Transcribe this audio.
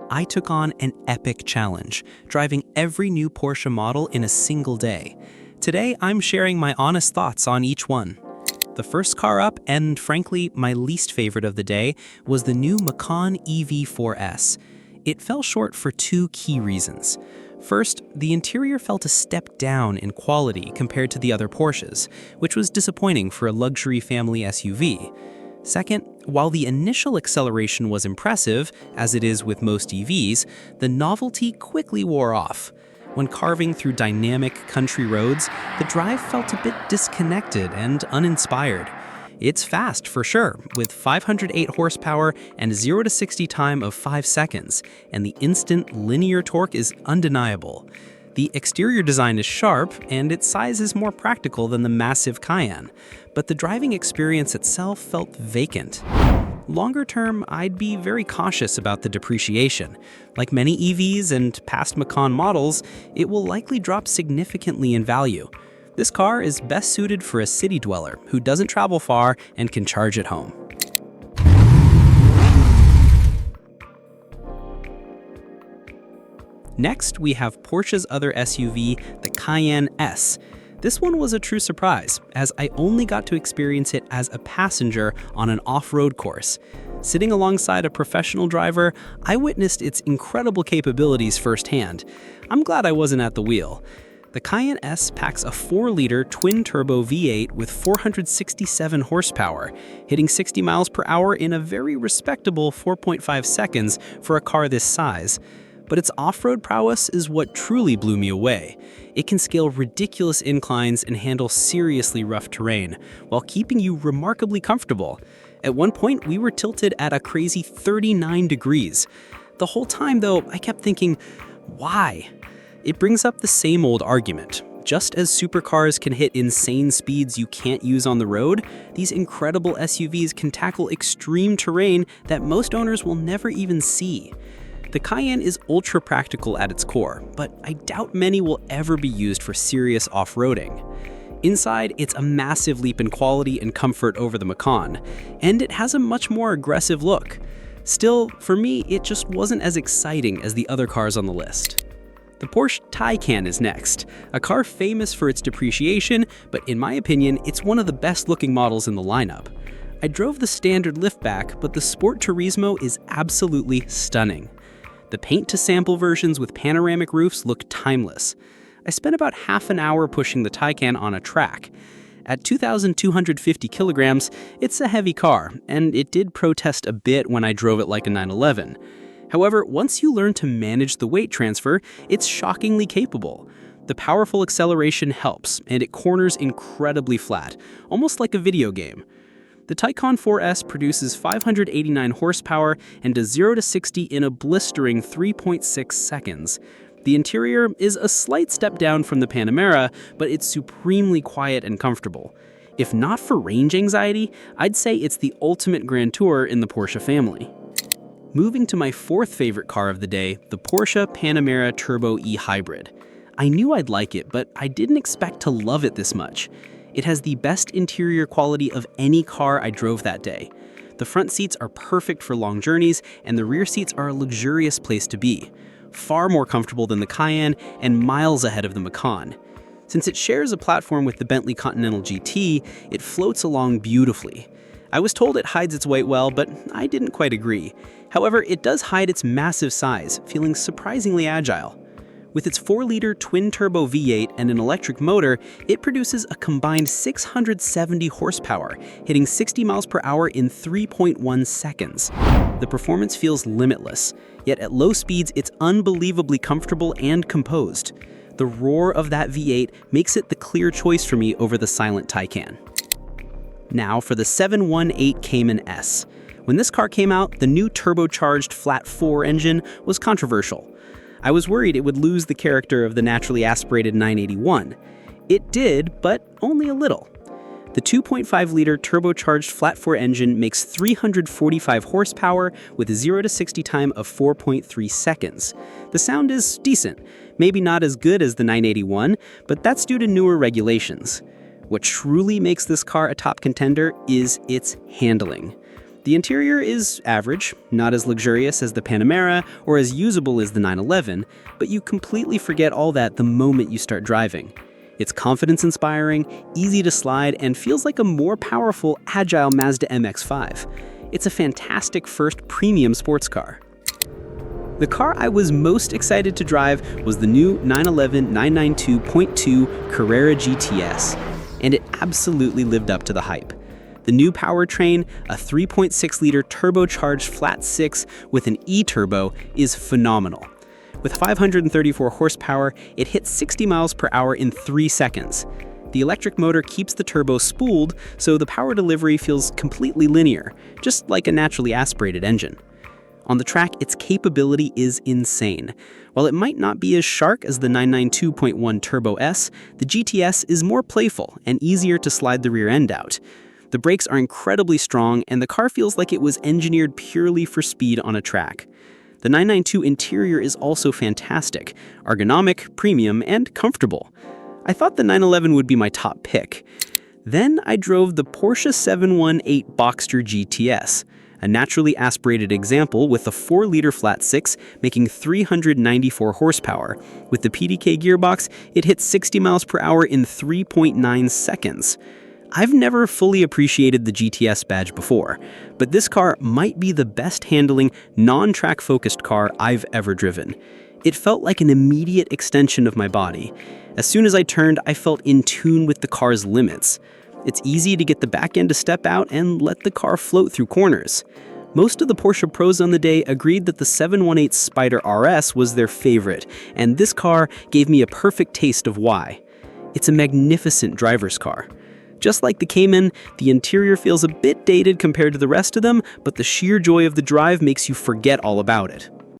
I took on an epic challenge, driving every new Porsche model in a single day. Today, I'm sharing my honest thoughts on each one. The first car up, and frankly, my least favorite of the day, was the new Macan EV 4S. It fell short for two key reasons. First, the interior felt a step down in quality compared to the other Porsches, which was disappointing for a luxury family SUV. Second, while the initial acceleration was impressive, as it is with most EVs, the novelty quickly wore off. When carving through dynamic country roads, the drive felt a bit disconnected and uninspired. It's fast for sure, with 508 horsepower and 0 to 60 time of 5 seconds, and the instant linear torque is undeniable. The exterior design is sharp, and its size is more practical than the massive Cayenne, but the driving experience itself felt vacant. Longer term, I'd be very cautious about the depreciation. Like many EVs and past Macan models, it will likely drop significantly in value. This car is best suited for a city dweller who doesn't travel far and can charge at home. Next, we have Porsche's other SUV, the Cayenne S. This one was a true surprise, as I only got to experience it as a passenger on an off-road course. Sitting alongside a professional driver, I witnessed its incredible capabilities firsthand. I'm glad I wasn't at the wheel. The Cayenne S packs a 4-liter twin-turbo V8 with 467 horsepower, hitting 60 miles per hour in a very respectable 4.5 seconds for a car this size. But its off-road prowess is what truly blew me away. It can scale ridiculous inclines and handle seriously rough terrain, while keeping you remarkably comfortable. At one point, we were tilted at a crazy 39 degrees. The whole time, though, I kept thinking, why? It brings up the same old argument. Just as supercars can hit insane speeds you can't use on the road, these incredible SUVs can tackle extreme terrain that most owners will never even see. The Cayenne is ultra practical at its core, but I doubt many will ever be used for serious off-roading. Inside, it's a massive leap in quality and comfort over the Macan, and it has a much more aggressive look. Still, for me, it just wasn't as exciting as the other cars on the list. The Porsche Taycan is next, a car famous for its depreciation, but in my opinion, it's one of the best-looking models in the lineup. I drove the standard liftback, but the Sport Turismo is absolutely stunning. The paint-to-sample versions with panoramic roofs look timeless. I spent about half an hour pushing the Taycan on a track. At 2,250 kilograms, it's a heavy car, and it did protest a bit when I drove it like a 911. However, once you learn to manage the weight transfer, it's shockingly capable. The powerful acceleration helps, and it corners incredibly flat, almost like a video game. The Taycan 4S produces 589 horsepower and does 0 to 60 in a blistering 3.6 seconds. The interior is a slight step down from the Panamera, but it's supremely quiet and comfortable. If not for range anxiety, I'd say it's the ultimate grand tour in the Porsche family. Moving to my fourth favorite car of the day, the Porsche Panamera Turbo E-Hybrid. I knew I'd like it, but I didn't expect to love it this much. It has the best interior quality of any car I drove that day. The front seats are perfect for long journeys, and the rear seats are a luxurious place to be. Far more comfortable than the Cayenne and miles ahead of the Macan. Since it shares a platform with the Bentley Continental GT, it floats along beautifully. I was told it hides its weight well, but I didn't quite agree. However, it does hide its massive size, feeling surprisingly agile. With its 4-liter twin-turbo V8 and an electric motor, it produces a combined 670 horsepower, hitting 60 miles per hour in 3.1 seconds. The performance feels limitless, yet at low speeds it's unbelievably comfortable and composed. The roar of that V8 makes it the clear choice for me over the silent Taycan. Now for the 718 Cayman S. When this car came out, the new turbocharged flat-4 engine was controversial. I was worried it would lose the character of the naturally aspirated 981. It did, but only a little. The 2.5-liter turbocharged flat-4 engine makes 345 horsepower with 0 to 60 time of 4.3 seconds. The sound is decent, maybe not as good as the 981, but that's due to newer regulations. What truly makes this car a top contender is its handling. The interior is average, not as luxurious as the Panamera or as usable as the 911, but you completely forget all that the moment you start driving. It's confidence-inspiring, easy to slide, and feels like a more powerful, agile Mazda MX-5. It's a fantastic first premium sports car. The car I was most excited to drive was the new 911 992.2 Carrera GTS, and it absolutely lived up to the hype. The new powertrain, a 3.6-liter turbocharged flat-six with an E-turbo, is phenomenal. With 534 horsepower, it hits 60 miles per hour in 3 seconds. The electric motor keeps the turbo spooled, so the power delivery feels completely linear, just like a naturally aspirated engine. On the track, its capability is insane. While it might not be as sharp as the 992.1 Turbo S, the GTS is more playful and easier to slide the rear end out. The brakes are incredibly strong, and the car feels like it was engineered purely for speed on a track. The 992 interior is also fantastic, ergonomic, premium, and comfortable. I thought the 911 would be my top pick. Then I drove the Porsche 718 Boxster GTS, a naturally aspirated example with a 4-liter flat-six making 394 horsepower. With the PDK gearbox, it hits 60 miles per hour in 3.9 seconds. I've never fully appreciated the GTS badge before, but this car might be the best-handling, non-track-focused car I've ever driven. It felt like an immediate extension of my body. As soon as I turned, I felt in tune with the car's limits. It's easy to get the back end to step out and let the car float through corners. Most of the Porsche pros on the day agreed that the 718 Spider RS was their favorite, and this car gave me a perfect taste of why. It's a magnificent driver's car. Just like the Cayman, the interior feels a bit dated compared to the rest of them, but the sheer joy of the drive makes you forget all about it.